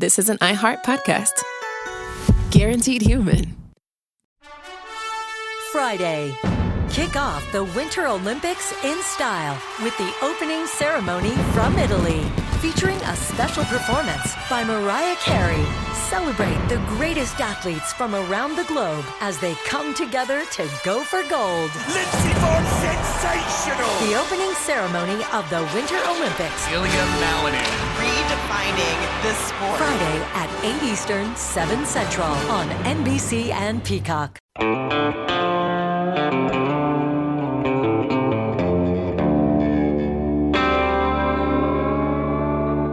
this is an iHeart podcast. Guaranteed human. Friday. Kick off the Winter Olympics in style with the opening ceremony from Italy, featuring a special performance by Mariah Carey. Celebrate the greatest athletes from around the globe as they come together to go for gold. Lindsey Vonn, sensational! The opening ceremony of the Winter Olympics. Ilya Malinin. Redefining the sport. Friday at 8 Eastern, 7 Central on NBC and Peacock.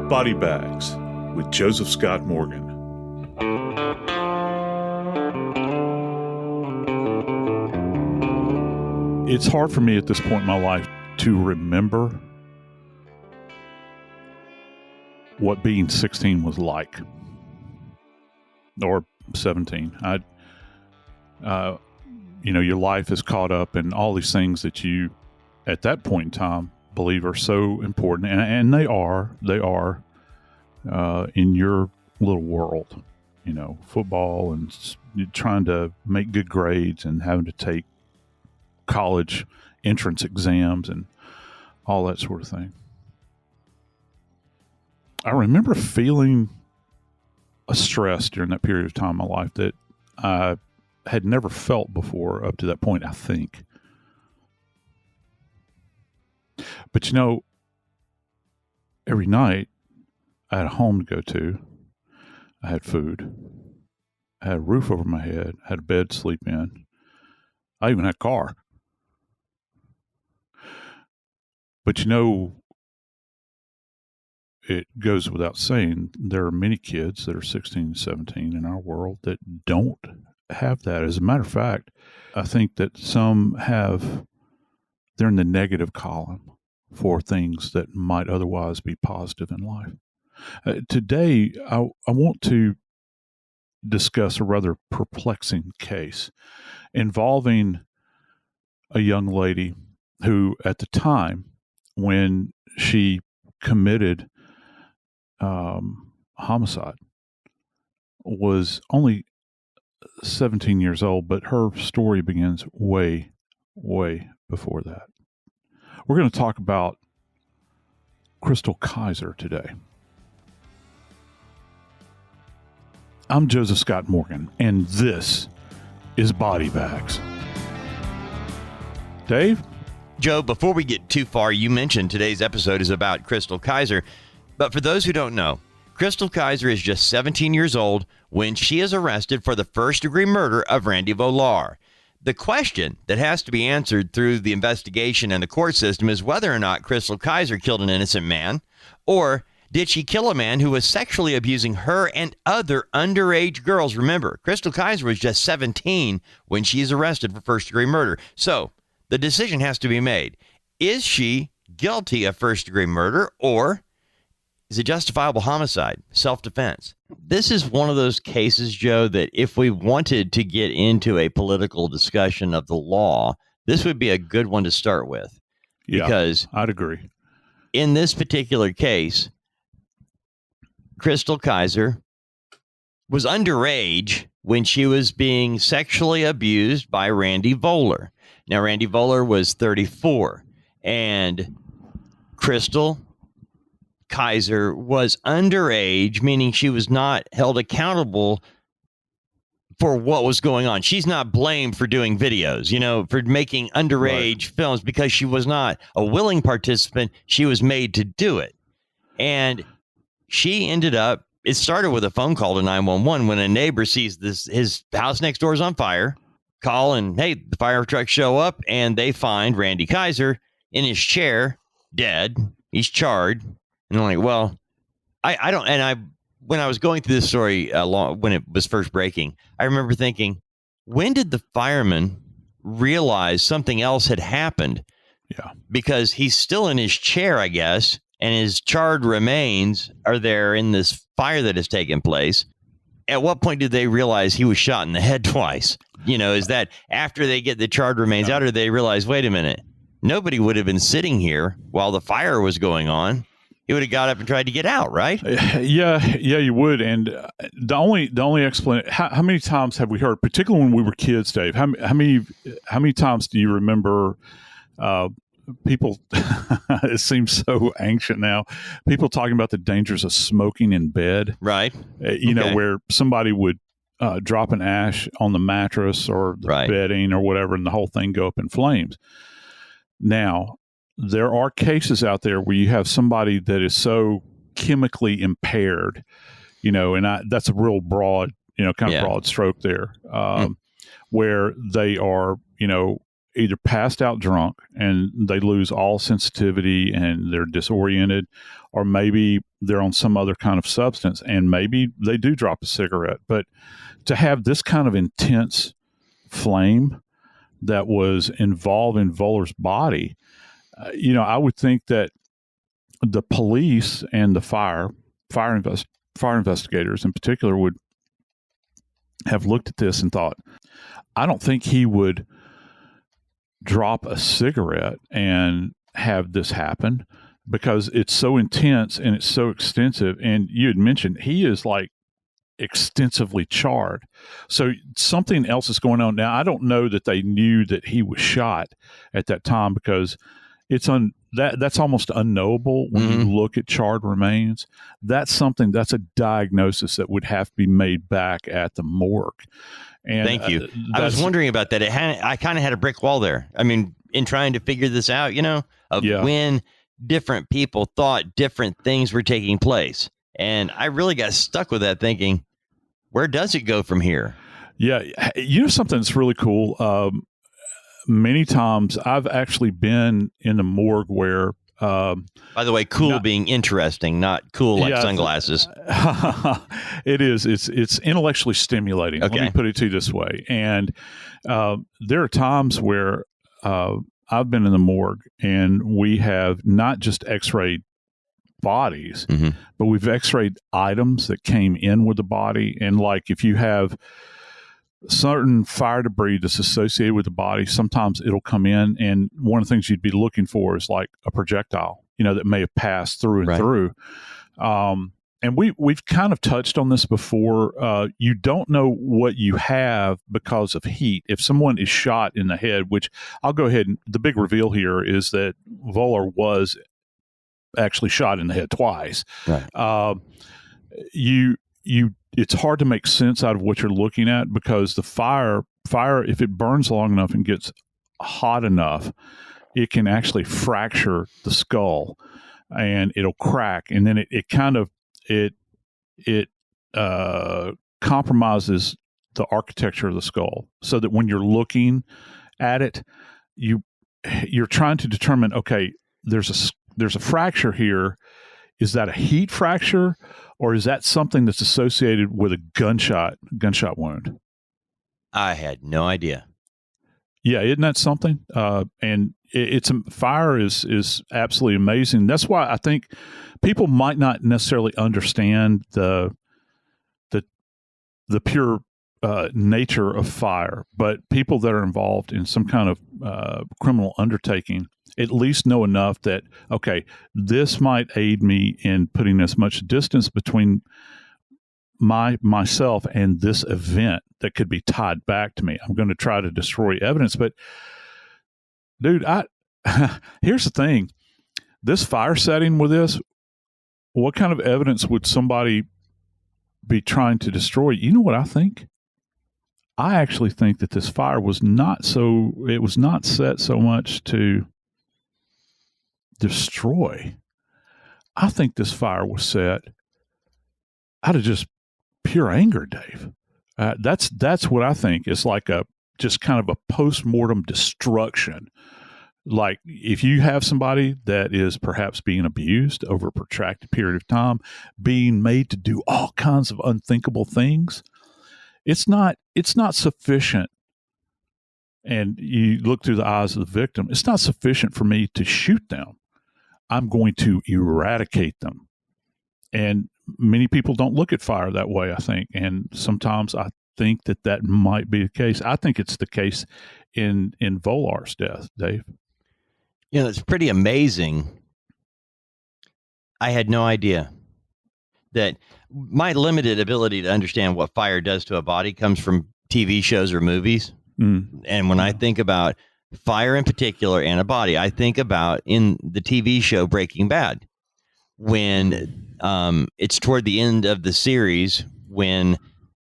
Body Bags with Joseph Scott Morgan. It's hard for me at this point in my life to remember what being 16 was like, or 17. Your life is caught up in all these things that you, at that point in time, believe are so important, and they are in your little world, football and trying to make good grades and having to take college entrance exams and all that sort of thing. I remember feeling a stress during that period of time in my life that I had never felt before up to that point, I think. But every night I had a home to go to. I had food. I had a roof over my head. I had a bed to sleep in. I even had a car. But it goes without saying, there are many kids that are 16 and 17 in our world that don't have that. As a matter of fact, I think that some they're in the negative column for things that might otherwise be positive in life. Today, I want to discuss a rather perplexing case involving a young lady who, at the time when she committed homicide, was only 17 years old, but her story begins way, way before that. We're going to talk about Chrystul Kizer today. I'm Joseph Scott Morgan, and this is Body Bags. Dave? Joe, before we get too far, you mentioned today's episode is about Chrystul Kizer. But for those who don't know, Chrystul Kizer is just 17 years old when she is arrested for the first-degree murder of Randy Volar. The question that has to be answered through the investigation and the court system is whether or not Chrystul Kizer killed an innocent man, or did she kill a man who was sexually abusing her and other underage girls? Remember, Chrystul Kizer was just 17 when she's arrested for first-degree murder. So the decision has to be made. Is she guilty of first-degree murder, or is it justifiable homicide, self-defense? This is one of those cases, Joe, that if we wanted to get into a political discussion of the law, this would be a good one to start with. Yeah, because I'd agree. In this particular case, Chrystul Kizer was underage when she was being sexually abused by Randy Volar. Now, Randy Volar was 34, and Chrystul Kizer was underage, meaning she was not held accountable for what was going on. She's not blamed for doing videos, for making underage films, because she was not a willing participant. She was made to do it. And she ended up, it started with a phone call to 911 when a neighbor sees his house next door is on fire. Call and, hey, the fire trucks show up and they find Randy Kizer in his chair, dead. He's charred. And I'm like, well, I don't, and when I was going through this story when it was first breaking, I remember thinking, when did the fireman realize something else had happened? Yeah. Because he's still in his chair, I guess, and his charred remains are there in this fire that has taken place. At what point did they realize he was shot in the head twice? Is that after they get the charred remains out, or they realize, wait a minute, nobody would have been sitting here while the fire was going on. he would have got up and tried to get out, right? Yeah, you would. And the only explanation. How many times have we heard, particularly when we were kids, Dave? How many times do you remember? People, it seems so ancient now. People talking about the dangers of smoking in bed, right? You know, where somebody would drop an ash on the mattress or the bedding or whatever, and the whole thing go up in flames. Now, there are cases out there where you have somebody that is so chemically impaired, you know, and that's a real broad, you know, kind of broad stroke there, where they are, you know, either passed out drunk and they lose all sensitivity and they're disoriented, or maybe they're on some other kind of substance and maybe they do drop a cigarette. But to have this kind of intense flame that was involved in Volar's body, you know, I would think that the police and the fire investigators in particular would have looked at this and thought, I don't think he would drop a cigarette and have this happen, because it's so intense and it's so extensive. And you had mentioned he is like extensively charred. So something else is going on. Now, I don't know that they knew that he was shot at that time, because that's almost unknowable when you look at charred remains. That's a diagnosis that would have to be made back at the morgue. And thank you. I was wondering about that. I kind of had a brick wall there. I mean, in trying to figure this out, you know, when different people thought different things were taking place. And I really got stuck with that thinking, where does it go from here? Yeah. You know, something that's really cool. Many times I've actually been in the morgue where, by the way, being interesting, not cool like sunglasses. It is. It's intellectually stimulating. Okay. Let me put it to you this way. And there are times where I've been in the morgue and we have not just x-rayed bodies, but we've x-rayed items that came in with the body. And like if you have certain fire debris that's associated with the body, sometimes it'll come in, and one of the things you'd be looking for is like a projectile, you know, that may have passed through and through. And we've kind of touched on this before. You don't know what you have because of heat. If someone is shot in the head, which I'll go ahead and the big reveal here is that Volar was actually shot in the head twice. Right. It's hard to make sense out of what you're looking at, because the fire, if it burns long enough and gets hot enough, it can actually fracture the skull and it'll crack. And then it compromises the architecture of the skull, so that when you're looking at it, you're trying to determine, okay, there's a fracture here. Is that a heat fracture, or is that something that's associated with a gunshot wound? I had no idea. Yeah, isn't that something? And fire is absolutely amazing. That's why I think people might not necessarily understand the pure nature of fire, but people that are involved in some kind of criminal undertaking at least know enough that, okay, this might aid me in putting as much distance between myself and this event that could be tied back to me. I'm going to try to destroy evidence. But dude, here's the thing. This fire setting with this, what kind of evidence would somebody be trying to destroy? You know what I think? I actually think that this fire was not set so much to destroy. I think this fire was set out of just pure anger, Dave. That's what I think. It's like just kind of a post-mortem destruction. Like if you have somebody that is perhaps being abused over a protracted period of time, being made to do all kinds of unthinkable things, it's not sufficient. And you look through the eyes of the victim, it's not sufficient for me to shoot them. I'm going to eradicate them. And many people don't look at fire that way, I think. And sometimes I think that might be the case. I think it's the case in Volar's death, Dave. You know, it's pretty amazing. I had no idea that my limited ability to understand what fire does to a body comes from TV shows or movies. And when I think about fire in particular and a body, I think about in the TV show Breaking Bad, when it's toward the end of the series when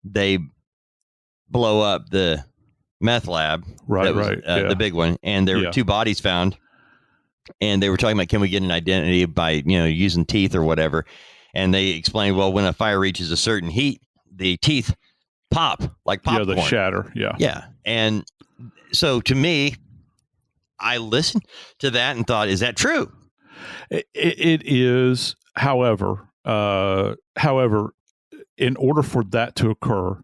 they blow up the meth lab, the big one, and there were 2 bodies found, and they were talking about, can we get an identity by using teeth or whatever, and they explained, well, when a fire reaches a certain heat, the teeth pop like popcorn. The shatter. And so to me, I listened to that and thought, is that true? It is. However, in order for that to occur,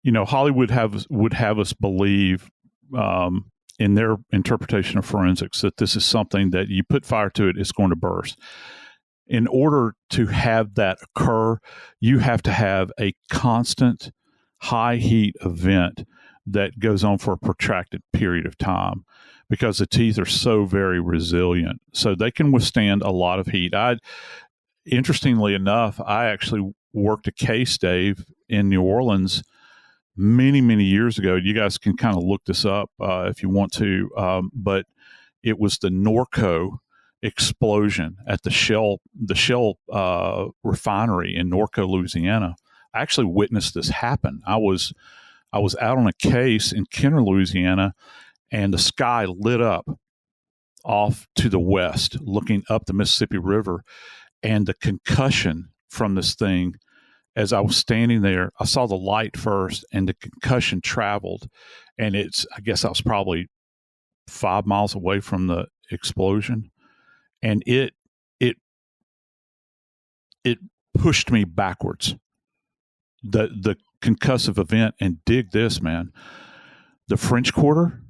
Hollywood would have us believe, in their interpretation of forensics, that this is something that you put fire to it, it's going to burst. In order to have that occur, you have to have a constant high heat event that goes on for a protracted period of time, because the teeth are so very resilient. So they can withstand a lot of heat. Interestingly enough, I actually worked a case, Dave, in New Orleans many, many years ago. You guys can kind of look this up if you want to. But it was the Norco explosion at the Shell refinery in Norco, Louisiana. I actually witnessed this happen. I was out on a case in Kenner, Louisiana, and the sky lit up off to the west, looking up the Mississippi River, and the concussion from this thing. As I was standing there, I saw the light first, and the concussion traveled, and I guess I was probably 5 miles away from the explosion, and it pushed me backwards. The concussive event, and dig this, man, the French Quarter,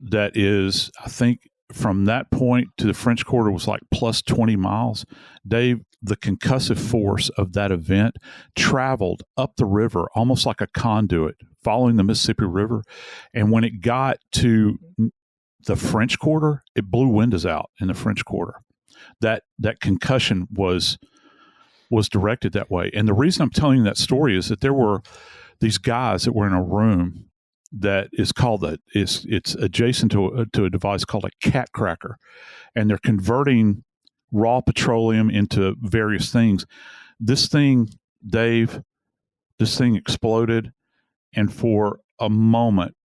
that is, I think from that point to the French Quarter was like plus 20 miles. Dave, the concussive force of that event traveled up the river almost like a conduit following the Mississippi River. And when it got to the French Quarter, it blew windows out in the French Quarter. That concussion was directed that way. And the reason I'm telling you that story is that there were these guys that were in a room that is called it's adjacent to a device called a cat cracker, and they're converting raw petroleum into various things. This thing, Dave, exploded, and for a moment,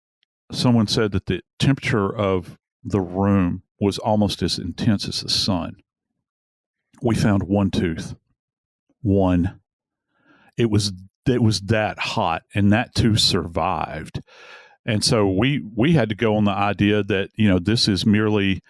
someone said that the temperature of the room was almost as intense as the sun. We found one tooth. One. It was that hot, and that tooth survived. And so we had to go on the idea that this is merely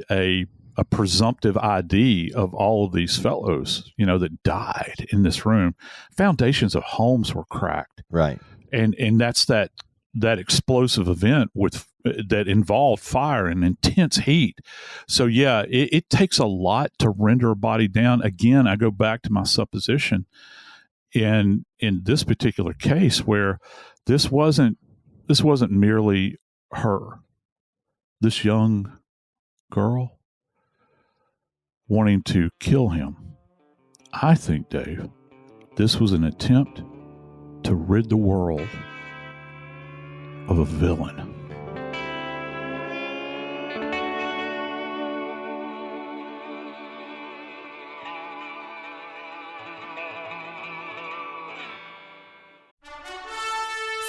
a presumptive ID of all of these fellows that died in this room. Foundations of homes were cracked, right? And that's that explosive event that involved fire and intense heat. So yeah, it takes a lot to render a body down. Again, I go back to my supposition in this particular case, where this wasn't merely her, this young girl wanting to kill him. I think, Dave, this was an attempt to rid the world of a villain.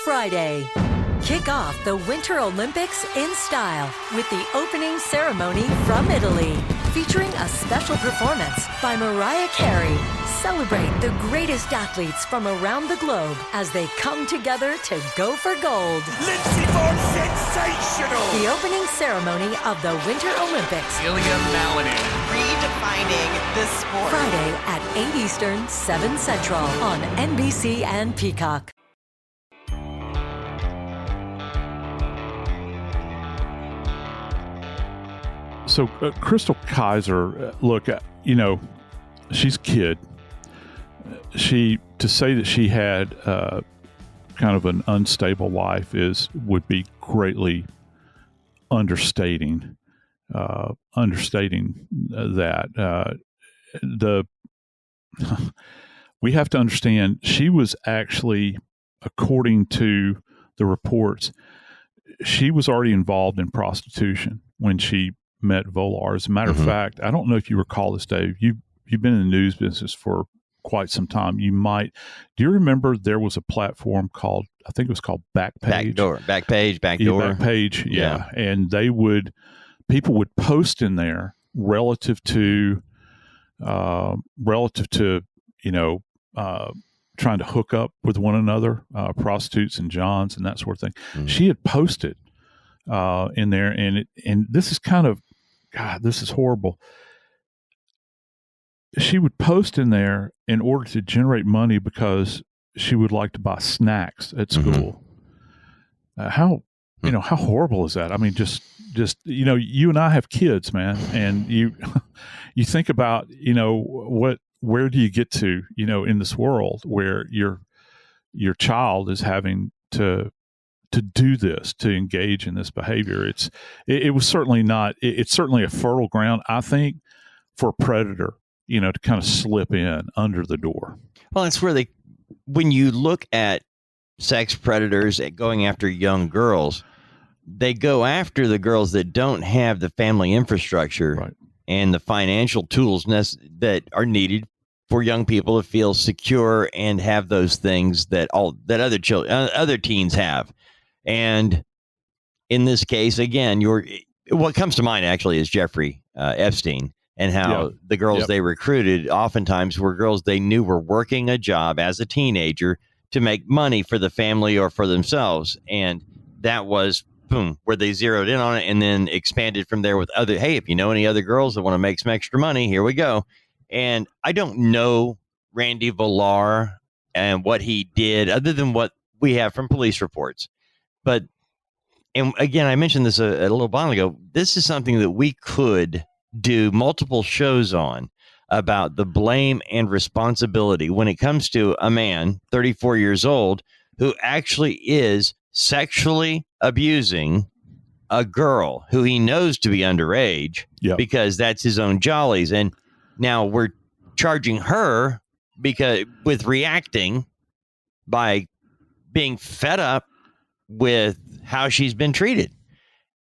Friday. Kick off the Winter Olympics in style with the opening ceremony from Italy, featuring a special performance by Mariah Carey. Celebrate the greatest athletes from around the globe as they come together to go for gold. Lindsey Vonn, sensational! The opening ceremony of the Winter Olympics. Ilya Malinin. Redefining the sport. Friday at 8 Eastern, 7 Central on NBC and Peacock. So Chrystul Kizer, look, she's a kid. To say that she had kind of an unstable life would be greatly understating understating that. We have to understand she was actually, according to the reports, she was already involved in prostitution when she met Volar. As a matter of fact, I don't know if you recall this, Dave. You've been in the news business for quite some time. You might. Do you remember there was a platform called, I think it was called Backpage? Backpage. Yeah. And people would post in there relative to trying to hook up with one another, prostitutes and Johns and that sort of thing. She had posted in there, and this is kind of, God, this is horrible. She would post in there in order to generate money because she would like to buy snacks at school. How horrible is that? I mean, just you and I have kids, man, and you think about where do you get to in this world where your child is having to do this, to engage in this behavior. It was certainly not. It's certainly a fertile ground, I think, for a predator, to kind of slip in under the door. Well, it's where when you look at sex predators going after young girls, they go after the girls that don't have the family infrastructure and the financial tools that are needed for young people to feel secure and have those things that other teens have. And in this case, again, what comes to mind actually is Jeffrey Epstein, and how the girls they recruited oftentimes were girls they knew were working a job as a teenager to make money for the family or for themselves. And that was, boom, where they zeroed in on it and then expanded from there with hey, if you know any other girls that want to make some extra money, here we go. And I don't know Randy Volar and what he did other than what we have from police reports. But, and again, I mentioned this a little while ago, this is something that we could do multiple shows on, about the blame and responsibility when it comes to a man, 34 years old, who actually is sexually abusing a girl who he knows to be underage because that's his own jollies. And now we're charging her with reacting by being fed up with how she's been treated.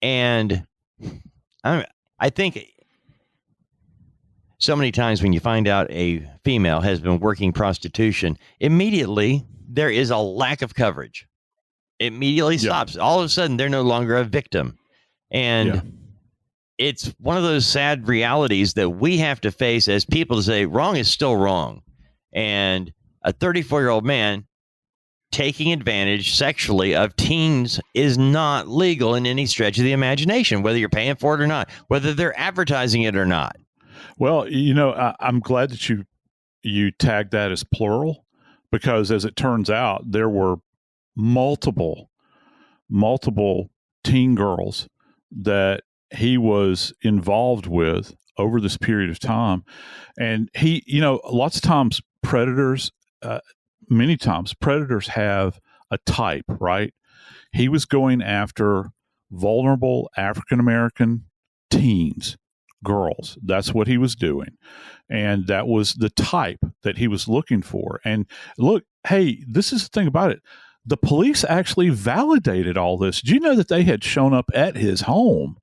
And I think so many times when you find out a female has been working prostitution, immediately there is a lack of coverage. It immediately stops. All of a sudden, they're no longer a victim. And it's one of those sad realities that we have to face as people to say wrong is still wrong. And a 34-year-old man taking advantage sexually of teens is not legal in any stretch of the imagination, whether you're paying for it or not, whether they're advertising it or not. Well, I'm glad that you tagged that as plural, because as it turns out, there were multiple teen girls that he was involved with over this period of time. And he, lots of times many times predators have a type, right? He was going after vulnerable African-American teens, girls. That's what he was doing. And that was the type that he was looking for. And look, hey, this is the thing about it. The police actually validated all this. Did you know that they had shown up at his home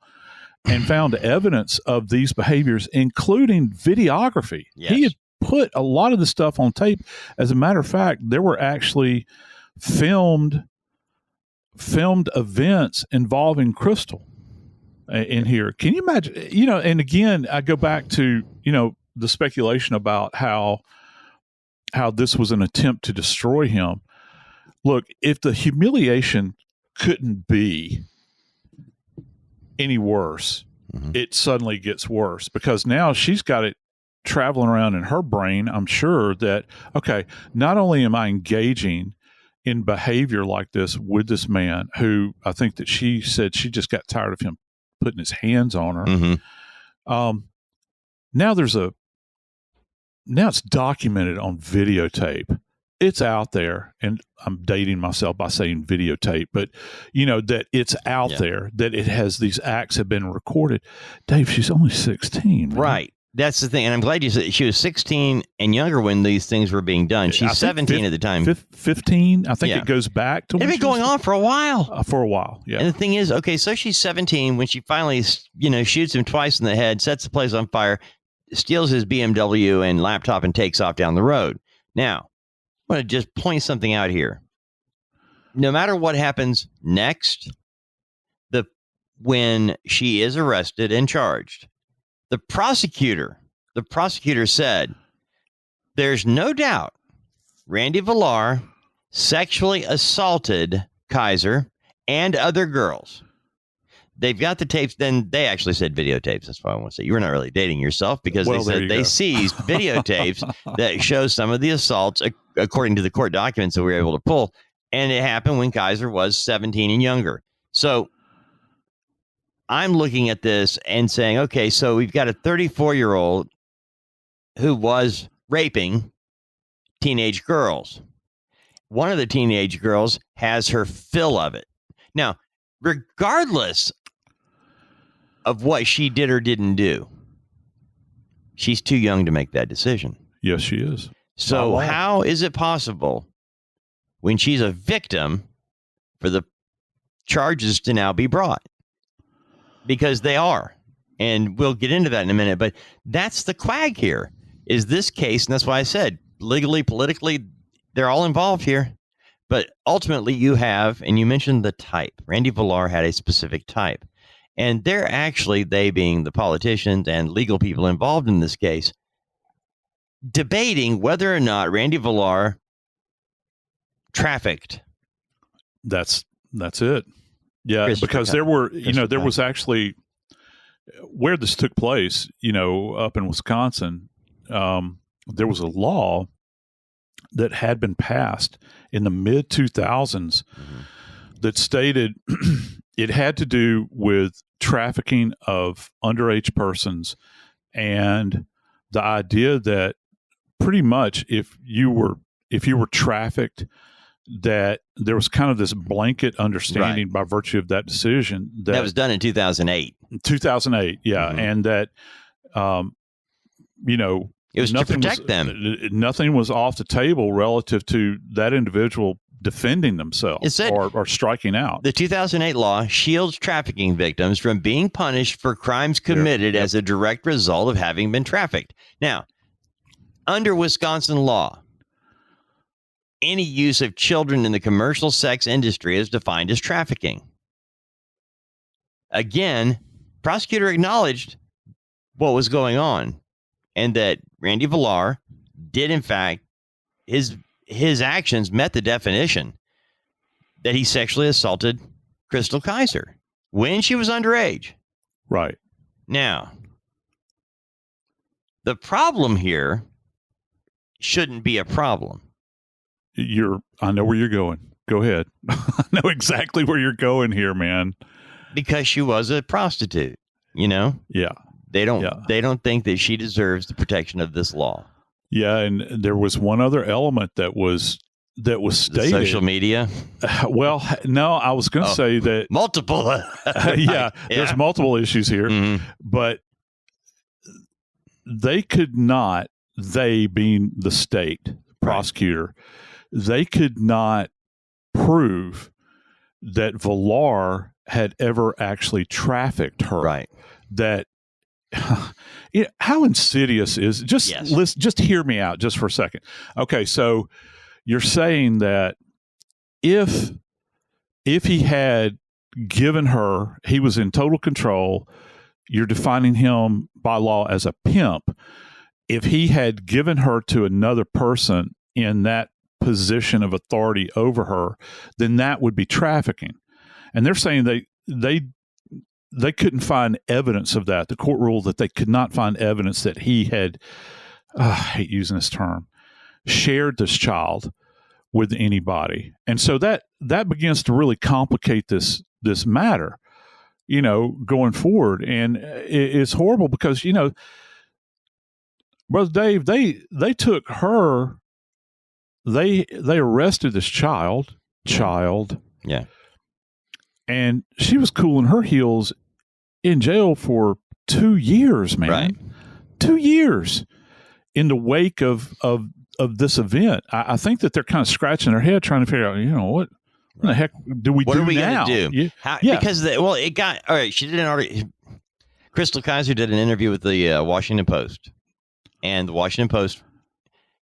and found evidence of these behaviors, including videography? Yes. He had put a lot of the stuff on tape. As a matter of fact, there were actually filmed events involving Chrystul in here. Can you imagine? And again, I go back to, the speculation about how this was an attempt to destroy him. Look, if the humiliation couldn't be any worse, it suddenly gets worse, because now she's got it traveling around in her brain. I'm sure that, okay, not only am I engaging in behavior like this with this man who I think that she said she just got tired of him putting his hands on her. Now it's documented on videotape it's out there, and I'm dating myself by saying videotape, but that it's out there, that it has, these acts have been recorded. Dave, she's only 16, man. Right. That's the thing. And I'm glad you said she was 16 and younger when these things were being done. She's 17 at the time. 15. I think it goes back to when it's been going on for a while. Yeah. And the thing is, okay, so she's 17 when she finally, shoots him twice in the head, sets the place on fire, steals his BMW and laptop and takes off down the road. Now, I want to just point something out here. No matter what happens next, when she is arrested and charged, the prosecutor said, there's no doubt Randy Volar sexually assaulted Kizer and other girls. They've got the tapes. Then they actually said videotapes. That's why I want to say you were not really dating yourself, because they said they seized videotapes that show some of the assaults, according to the court documents that we were able to pull. And it happened when Kizer was 17 and younger. So I'm looking at this and saying, okay, so we've got a 34-year-old who was raping teenage girls. One of the teenage girls has her fill of it. Now, regardless of what she did or didn't do, she's too young to make that decision. Yes, she is. So how is it possible when she's a victim for the charges to now be brought? Because they are. And we'll get into that in a minute. But that's the quag here, is this case. And that's why I said legally, politically, they're all involved here. But ultimately you have, and you mentioned the type. Randy Volar had a specific type. And they're actually, they being the politicians and legal people involved in this case, debating whether or not Randy Volar trafficked. That's it. Yeah, Chrystul because there were, there was actually, where this took place, up in Wisconsin, there was a law that had been passed in the mid 2000s that stated it had to do with trafficking of underage persons, and the idea that pretty much if you were trafficked, that there was kind of this blanket understanding by virtue of that decision that was done in 2008. 2008, yeah, and that it was to protect them. Nothing was off the table relative to that individual defending themselves or striking out. The 2008 law shields trafficking victims from being punished for crimes committed as a direct result of having been trafficked. Now, under Wisconsin law, any use of children in the commercial sex industry is defined as trafficking. Again, prosecutor acknowledged what was going on and that Randy Volar did, in fact, his actions met the definition that he sexually assaulted Chrystul Kizer when she was underage. Right. Now, the problem here shouldn't be a problem. I know where you're going. Go ahead. I know exactly where you're going here, man. Because she was a prostitute, Yeah. They don't think that she deserves the protection of this law. Yeah, and there was one other element that was stated. The social media. Well, no, I was going to say that multiple. There's multiple issues here, but they could not. They being the state prosecutor, they could not prove that Volar had ever actually trafficked her. Right. That. How insidious is just hear me out just for a second. Okay, so you're saying that if he had given her, he was in total control, you're defining him by law as a pimp. If he had given her to another person in that position of authority over her, then that would be trafficking. And they're saying they couldn't find evidence of that. The court ruled that they could not find evidence that he had, I hate using this term, shared this child with anybody. And so that begins to really complicate this matter, going forward. And it's horrible because, Brother Dave, they took her, they arrested this child, Yeah. and she was cooling her heels in jail for 2 years, man. Right. 2 years in the wake of this event. I think that they're kind of scratching their head trying to figure out, what the heck do we What do are we now? going to do? Because, it got, all right, she did an article. Chrystul Kizer did an interview with the Washington Post. And the Washington Post,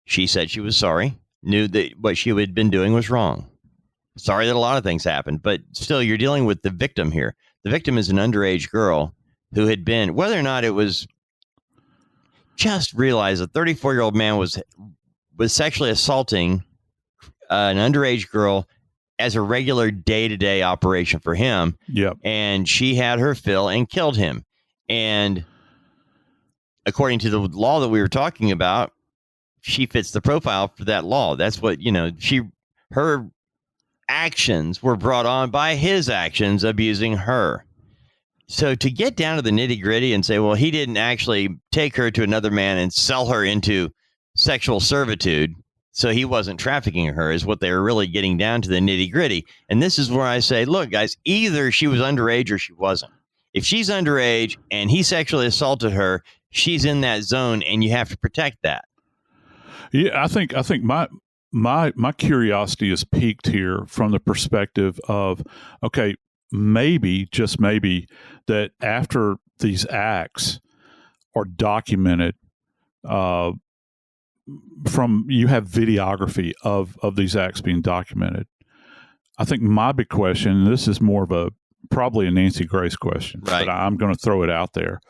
she said she was sorry, knew that what she had been doing was wrong. Sorry that a lot of things happened, but still, you're dealing with the victim here. The victim is an underage girl who had been, whether or not it was, just realize a 34-year-old man was sexually assaulting an underage girl as a regular day-to-day operation for him. Yep. And she had her fill and killed him. And according to the law that we were talking about, she fits the profile for that law. That's what, her actions were brought on by his actions abusing her. So to get down to the nitty gritty and say, well, he didn't actually take her to another man and sell her into sexual servitude, so he wasn't trafficking her, is what they were really getting down to, the nitty gritty. And this is where I say, look, guys, either she was underage or she wasn't. If she's underage and he sexually assaulted her, she's in that zone, and you have to protect that. Yeah, I think my curiosity is piqued here from the perspective of, okay, maybe, just maybe, that after these acts are documented, you have videography of these acts being documented. I think my big question, and this is more of probably a Nancy Grace question, right, but I'm going to throw it out there.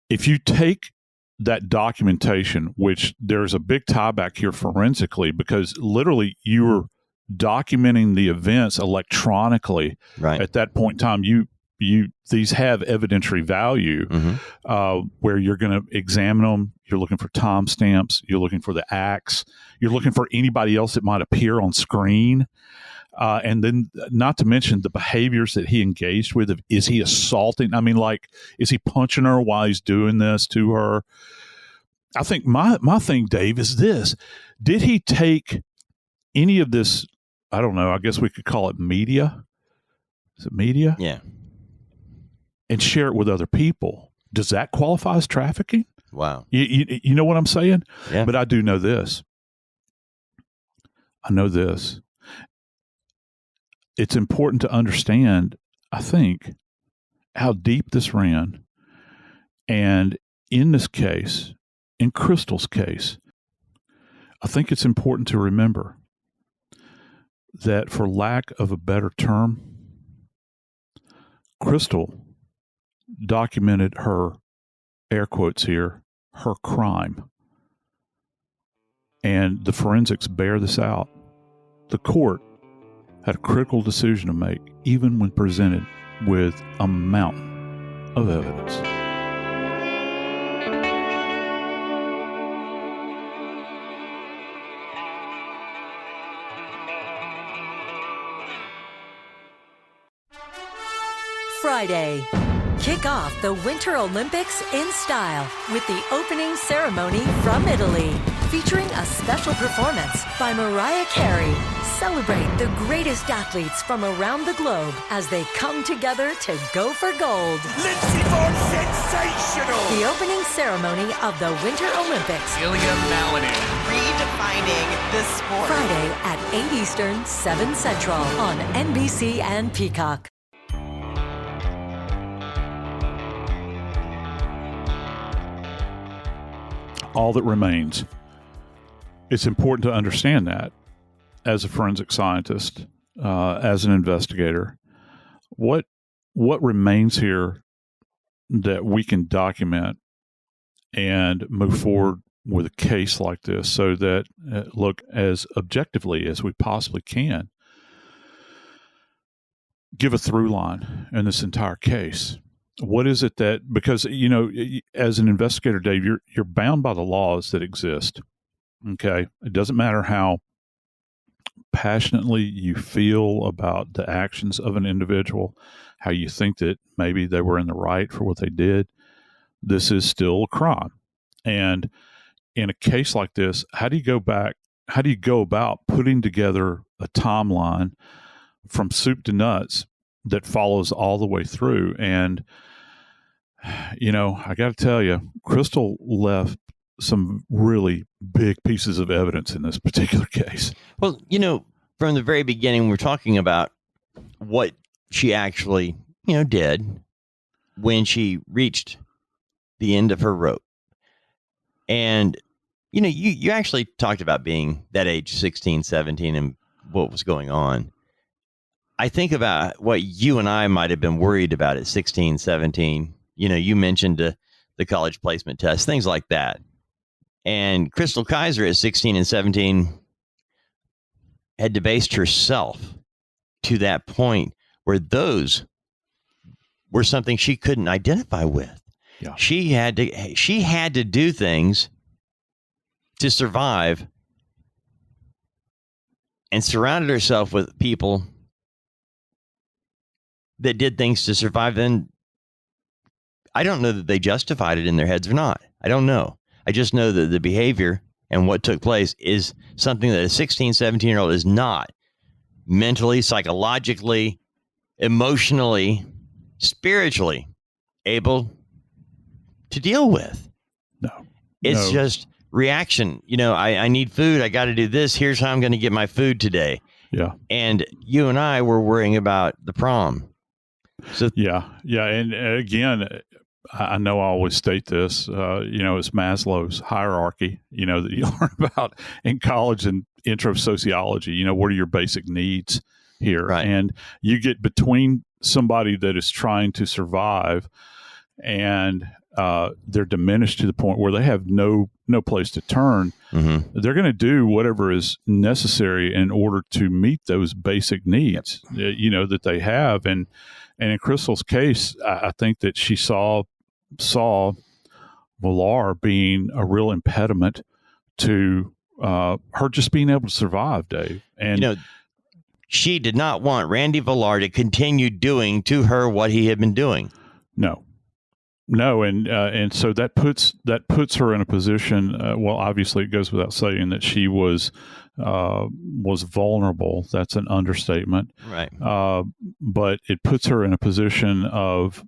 If you take that documentation, which there's a big tie back here forensically, because literally you're documenting the events electronically. Right. At that point in time, these have evidentiary value, where you're going to examine them. You're looking for timestamps. You're looking for the acts. You're looking for anybody else that might appear on screen. And then not to mention the behaviors that he engaged with. Is he assaulting? I mean, is he punching her while he's doing this to her? I think my thing, Dave, is this. Did he take any of this, I don't know, I guess we could call it media. Is it media? Yeah. And share it with other people? Does that qualify as trafficking? Wow. You know what I'm saying? Yeah. But I do know this. I know this. It's important to understand, I think, how deep this ran. And in this case, in Chrystul's case, I think it's important to remember that, for lack of a better term, Chrystul documented her, air quotes here, her crime. And the forensics bear this out. The court had a critical decision to make, even when presented with a mountain of evidence. Friday. Kick off the Winter Olympics in style with the opening ceremony from Italy, featuring a special performance by Mariah Carey. Celebrate the greatest athletes from around the globe as they come together to go for gold. Lindsey Vonn, sensational! The opening ceremony of the Winter Olympics. Ilya Malinin. Redefining the sport. Friday at 8 Eastern, 7 Central on NBC and Peacock. All that remains. It's important to understand that as a forensic scientist, as an investigator, what remains here that we can document and move forward with a case like this, so that look as objectively as we possibly can, give a through line in this entire case. What is it that, because, as an investigator, Dave, you're bound by the laws that exist. Okay. It doesn't matter how passionately you feel about the actions of an individual, how you think that maybe they were in the right for what they did. This is still a crime. And in a case like this, how do you go back go about putting together a timeline from soup to nuts that follows all the way through? And, I got to tell you, Chrystul left some really big pieces of evidence in this particular case. Well, from the very beginning, we're talking about what she actually, did when she reached the end of her rope. And, you actually talked about being that age, 16, 17, and what was going on. I think about what you and I might have been worried about at 16, 17. You mentioned the college placement test, things like that. And Chrystul Kizer at 16 and 17 had debased herself to that point where those were something she couldn't identify with. Yeah. She had to do things to survive, and surrounded herself with people that did things to survive. Then I don't know that they justified it in their heads or not. I don't know. I just know that the behavior and what took place is something that a 16, 17-year-old is not mentally, psychologically, emotionally, spiritually able to deal with. No. It's just reaction. I need food. I got to do this. Here's how I'm going to get my food today. Yeah. And you and I were worrying about the prom. So Yeah. And again, I know I always state this, it's Maslow's hierarchy, that you learn about in college and intro sociology. What are your basic needs here? Right. And you get between somebody that is trying to survive and they're diminished to the point where they have no place to turn. Mm-hmm. They're going to do whatever is necessary in order to meet those basic needs, that they have. And in Chrystul's case, I think that she saw Volar being a real impediment to her just being able to survive, Dave. And she did not want Randy Volar to continue doing to her what he had been doing. No, and so that puts her in a position. Well, obviously, it goes without saying that she was vulnerable. That's an understatement, right? But it puts her in a position of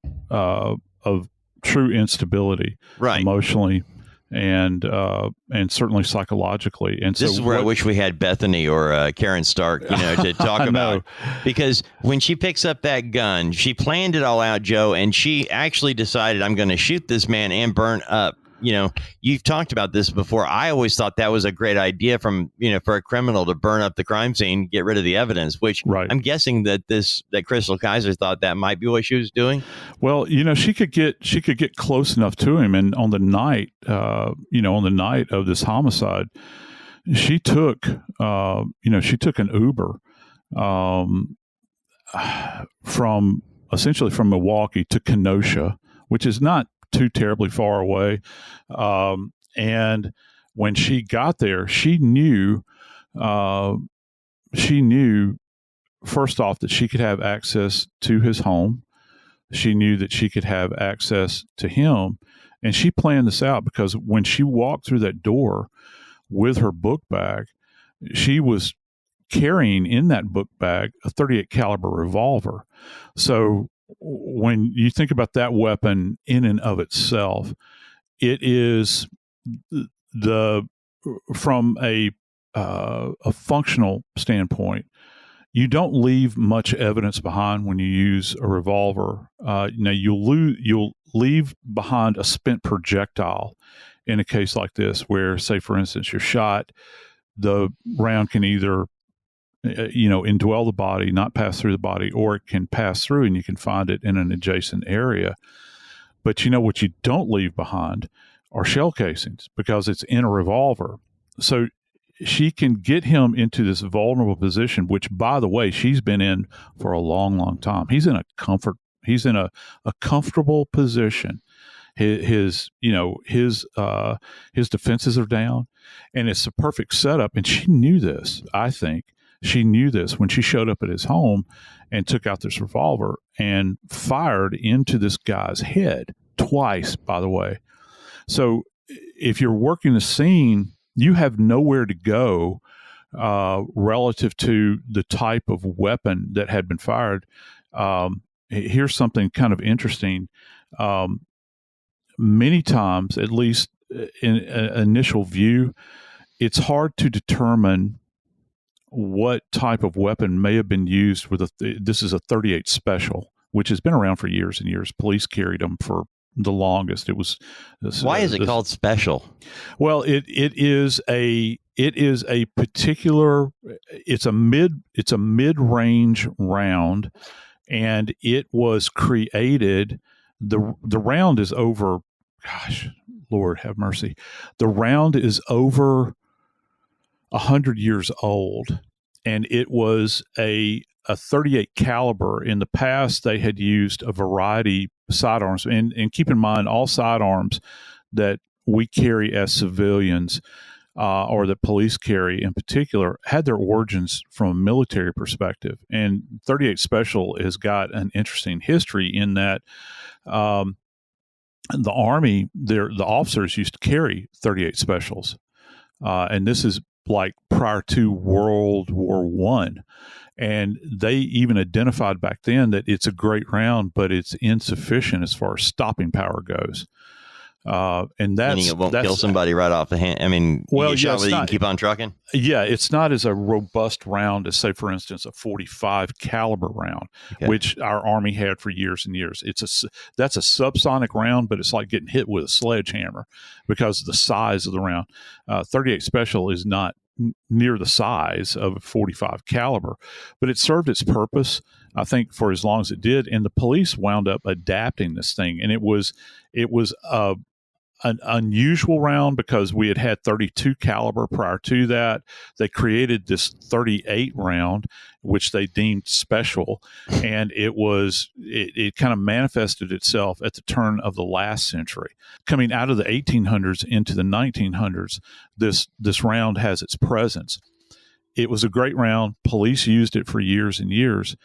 true instability, right, emotionally, and certainly psychologically. And this is where I wish we had Bethany or Karen Stark, to talk about, because when she picks up that gun, she planned it all out, Joe, and she actually decided, I'm going to shoot this man and burn up. You've talked about this before. I always thought that was a great idea for a criminal to burn up the crime scene, get rid of the evidence, which I'm guessing that Chrystul Kizer thought that might be what she was doing. Well, she could get close enough to him. And on the night, of this homicide, she took an Uber, from Milwaukee to Kenosha, which is not too terribly far away. And when she got there, she knew first off that she could have access to his home. She knew that she could have access to him. And she planned this out because when she walked through that door with her book bag, she was carrying in that book bag a .38 caliber revolver. So when you think about that weapon in and of itself, it is from a functional standpoint, you don't leave much evidence behind when you use a revolver. You'll leave behind a spent projectile in a case like this, where, say, for instance, you're shot, the round can either indwell the body, not pass through the body, or it can pass through and you can find it in an adjacent area. But what you don't leave behind are shell casings, because it's in a revolver. So she can get him into this vulnerable position, which, by the way, she's been in for a long, long time. He's in a comfortable position. His defenses are down, and it's a perfect setup. And she knew this, I think. She knew this when she showed up at his home and took out this revolver and fired into this guy's head twice, by the way. So if you're working the scene you have nowhere to go relative to the type of weapon that had been fired. Here's something kind of interesting. Many times, at least in initial view, it's hard to determine what type of weapon may have been used with this is a 38 special, which has been around for years and years. Police carried them for the longest. It was. Why is it called special? Well, it is a particular. It's a mid-range round, and it was created. The round is over. Gosh, Lord have mercy. The round is over 100 years old, and it was a 38 caliber. In the past, they had used a variety of sidearms, and keep in mind, all sidearms that we carry as civilians or that police carry in particular had their origins from a military perspective. And 38 Special has got an interesting history in that the Army, the officers used to carry 38 Specials. And this is like prior to World War I. And they even identified back then that it's a great round, but it's insufficient as far as stopping power goes. And that's meaning it won't kill somebody right off the hand. I mean, well, you shot with it, you can keep on trucking. Yeah, it's not as a robust round as, say, for instance, a 45 caliber round, which our Army had for years and years. That's a subsonic round, but it's like getting hit with a sledgehammer because of the size of the round. 38 Special is not near the size of a 45 caliber, but it served its purpose, I think, for as long as it did. And the police wound up adapting this thing, and it was an unusual round because we had 32 caliber prior to that. They created this 38 round, which they deemed special, and it kind of manifested itself at the turn of the last century. Coming out of the 1800s into the 1900s, this round has its presence. It was a great round. Police used it for years and years,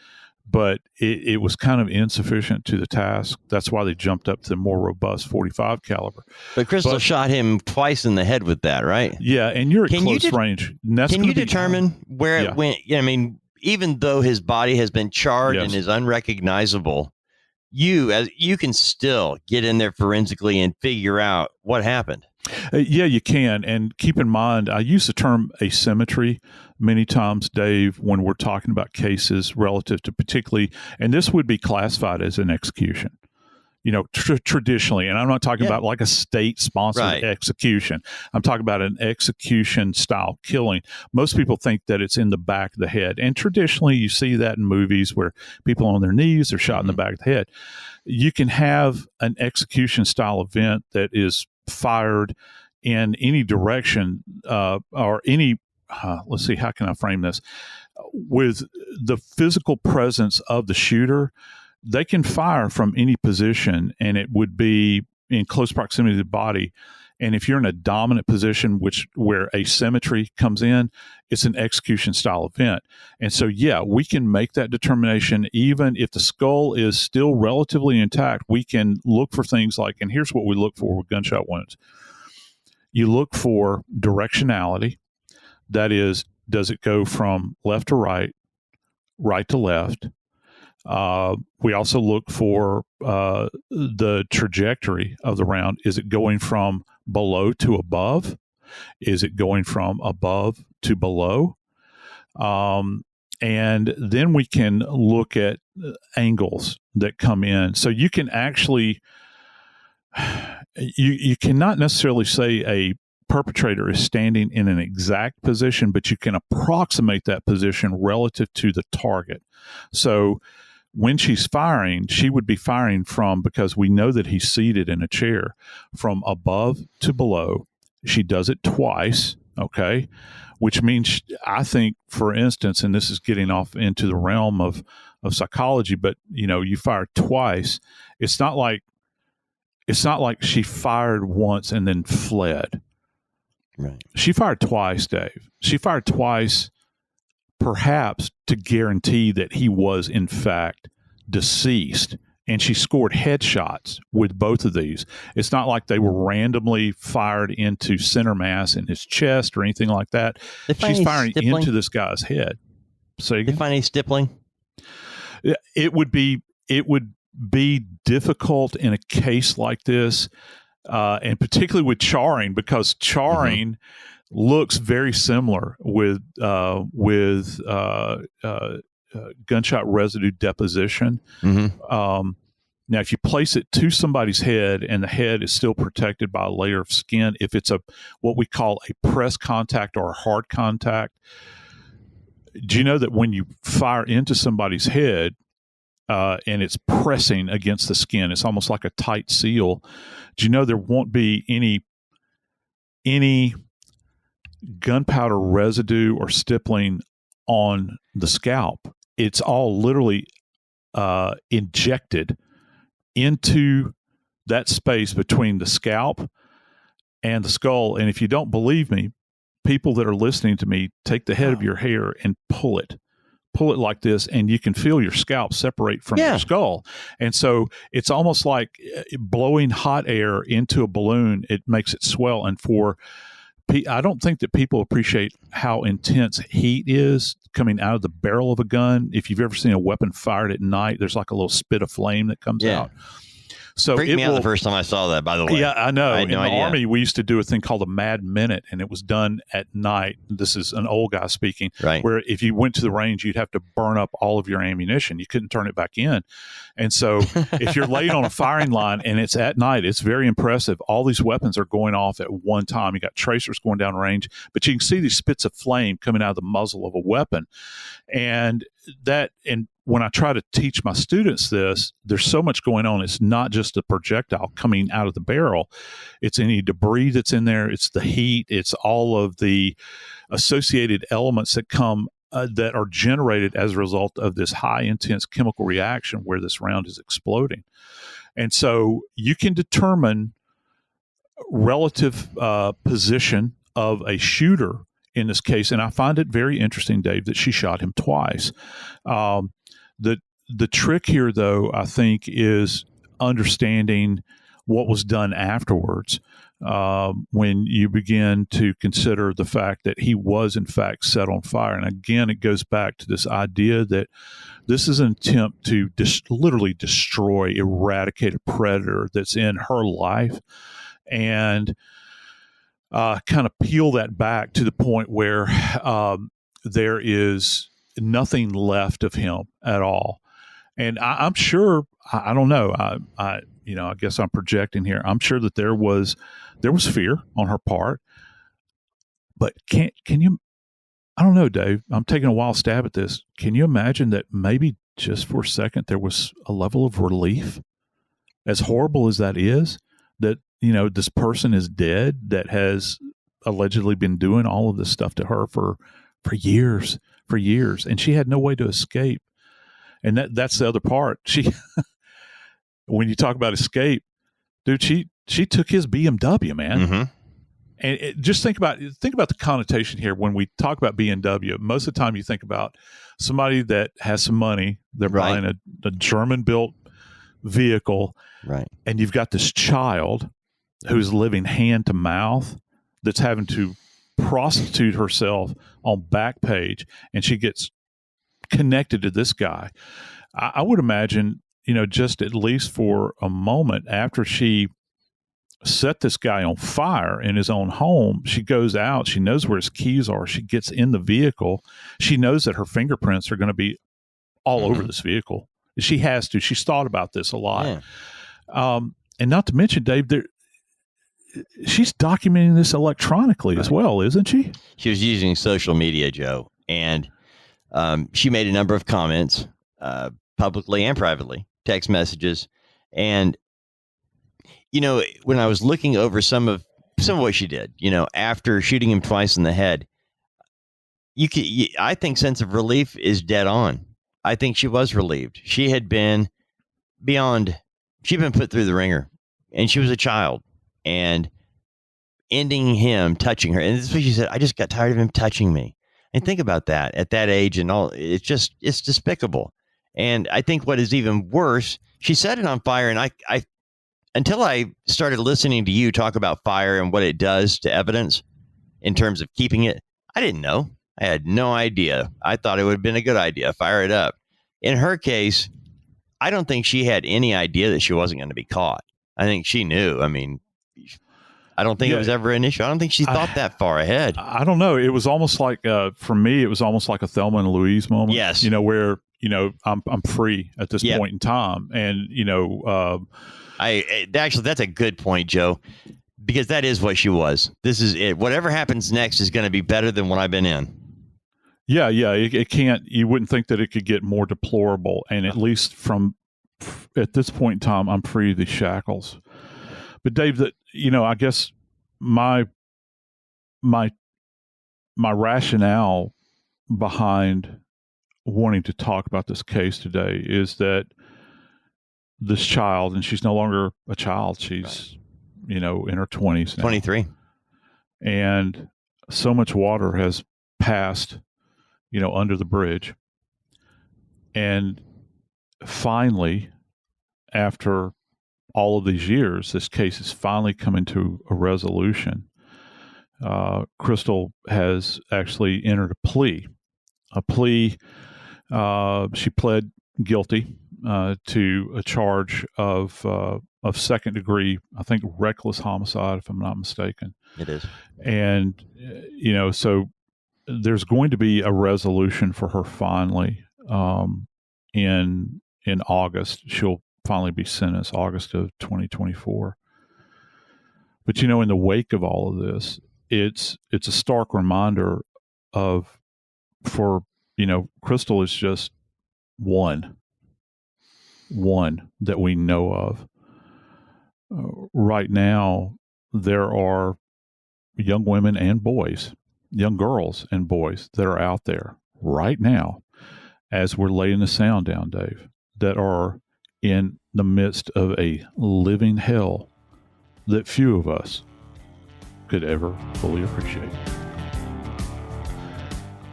but it was kind of insufficient to the task. That's why they jumped up to the more robust 45 caliber. But Chrystul shot him twice in the head with that, right? Yeah, and you're at close range. Can you determine where it went? I mean, even though his body has been charred and is unrecognizable, you can still get in there forensically and figure out what happened. Yeah, you can. And keep in mind, I use the term asymmetry many times, Dave, when we're talking about cases relative to particularly, and this would be classified as an execution, traditionally. And I'm not talking about like a state-sponsored execution. I'm talking about an execution-style killing. Most people think that it's in the back of the head. And traditionally, you see that in movies where people on their knees are shot in the back of the head. You can have an execution-style event that is fired in any direction or any let's see, how can I frame this? With the physical presence of the shooter, they can fire from any position, and it would be in close proximity to the body. And if you're in a dominant position, where asymmetry comes in, it's an execution style event. And so, yeah, we can make that determination even if the skull is still relatively intact. We can look for things like, and here's what we look for with gunshot wounds. You look for directionality. That is, does it go from left to right, right to left? We also look for the trajectory of the round. Is it going from below to above? Is it going from above to below? And then we can look at angles that come in. So you can actually, you cannot necessarily say a perpetrator is standing in an exact position, but you can approximate that position relative to the target. So when she's firing, she would be firing from, because we know that he's seated in a chair, from above to below. She does it twice, okay? Which means, I think, for instance, and this is getting off into the realm of psychology, but you fire twice. It's not like she fired once and then fled. Right. She fired twice, Dave. She fired twice, perhaps to guarantee that he was, in fact, deceased and she scored headshots with both of these. It's not like they were randomly fired into center mass in his chest or anything like that. She's firing into this guy's head. So Did you find any stippling? It would be difficult in a case like this, and particularly with charring, because charring looks very similar with gunshot residue deposition. Now, if you place it to somebody's head and the head is still protected by a layer of skin, if it's what we call a press contact or a hard contact, do you know that when you fire into somebody's head and it's pressing against the skin, it's almost like a tight seal? Do you know there won't be any gunpowder residue or stippling on the scalp? It's all literally injected into that space between the scalp and the skull. And if you don't believe me, people that are listening to me, take the head of your hair and pull it like this, and you can feel your scalp separate from your skull. And so it's almost like blowing hot air into a balloon. It makes it swell. And I don't think that people appreciate how intense heat is coming out of the barrel of a gun. If you've ever seen a weapon fired at night, there's like a little spit of flame that comes out. So freaked me out the first time I saw that, by the way. Yeah, I know. I had no idea. The Army, we used to do a thing called a Mad Minute, and it was done at night. This is an old guy speaking, right? Where if you went to the range, you'd have to burn up all of your ammunition. You couldn't turn it back in. And so if you're laid on a firing line and it's at night, it's very impressive. All these weapons are going off at one time. You got tracers going down range, but you can see these spits of flame coming out of the muzzle of a weapon. And when I try to teach my students this, there's so much going on. It's not just a projectile coming out of the barrel. It's any debris that's in there. It's the heat. It's all of the associated elements that come that are generated as a result of this high intense chemical reaction where this round is exploding. And so you can determine relative position of a shooter in this case. And I find it very interesting, Dave, that she shot him twice. The trick here, though, I think, is understanding what was done afterwards when you begin to consider the fact that he was, in fact, set on fire. And again, it goes back to this idea that this is an attempt to literally destroy, eradicate a predator that's in her life, and kind of peel that back to the point where there is nothing left of him at all. And I'm sure, I don't know, I guess I'm projecting here. I'm sure that there was fear on her part, but can you, I don't know, Dave, I'm taking a wild stab at this. Can you imagine that maybe just for a second there was a level of relief, as horrible as that is, that, this person is dead that has allegedly been doing all of this stuff to her for years, and she had no way to escape. And that's the other part. When you talk about escape, dude, she took his BMW, man. And just think about the connotation here. When we talk about BMW, most of the time you think about somebody that has some money. They're buying a German-built vehicle, right? And you've got this child who's living hand to mouth, that's having to prostitute herself on Backpage, and she gets connected to this guy. I would imagine, just at least for a moment after she set this guy on fire in his own home, she goes out, she knows where his keys are, she gets in the vehicle, she knows that her fingerprints are going to be all over this vehicle. She has to. She's thought about this a lot. Yeah. And not to mention, Dave, she's documenting this electronically as well, isn't she? She was using social media, Joe, and she made a number of comments, publicly and privately, text messages. And, when I was looking over some of what she did, after shooting him twice in the head, I think sense of relief is dead on. I think she was relieved. She had been she'd been put through the ringer, and she was a child, and ending him touching her. And this is what she said: I just got tired of him touching me. And think about that at that age and all. It's despicable. And I think what is even worse, she set it on fire. And I until I started listening to you talk about fire and what it does to evidence in terms of keeping it, I didn't know. I had no idea. I thought it would have been a good idea. Fire it up. In her case, I don't think she had any idea that she wasn't going to be caught. I think she knew. I mean, I don't think it was ever an issue. I don't think she thought that far ahead. I don't know. It was almost like, for me, it was almost like a Thelma and Louise moment. Yes. Where, I'm free at this point in time. And, actually, that's a good point, Joe, because that is what she was. This is it. Whatever happens next is going to be better than what I've been in. Yeah. It can't, you wouldn't think that it could get more deplorable. And at least at this point in time, I'm free of these shackles. But Dave, I guess my rationale behind wanting to talk about this case today is that this child, and she's no longer a child, she's, in her 20s now. 23. And so much water has passed, under the bridge. And finally, after all of these years, this case is finally coming to a resolution. Chrystul has actually entered a plea. She pled guilty to a charge of second degree, I think, reckless homicide, if I'm not mistaken. It is. And, so there's going to be a resolution for her finally in August. She'll finally be sentenced August of 2024. But, in the wake of all of this, it's a stark reminder Chrystul is just one that we know of. Right now, there are young women and boys, young girls and boys that are out there right now, as we're laying the sound down, Dave, that are in the midst of a living hell that few of us could ever fully appreciate.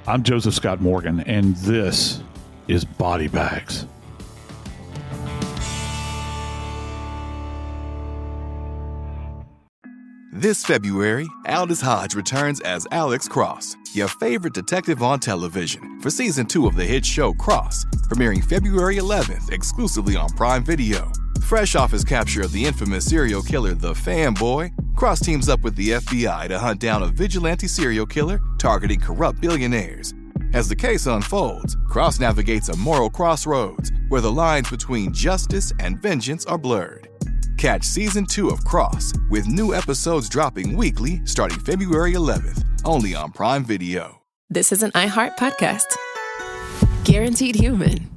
I'm Joseph Scott Morgan, and this is Body Bags. This February, Aldous Hodge returns as Alex Cross, your favorite detective on television, for Season 2 of the hit show Cross, premiering February 11th exclusively on Prime Video. Fresh off his capture of the infamous serial killer The Fanboy, Cross teams up with the FBI to hunt down a vigilante serial killer targeting corrupt billionaires. As the case unfolds, Cross navigates a moral crossroads where the lines between justice and vengeance are blurred. Catch Season 2 of Cross, with new episodes dropping weekly starting February 11th, only on Prime Video. This is an iHeart podcast. Guaranteed Human.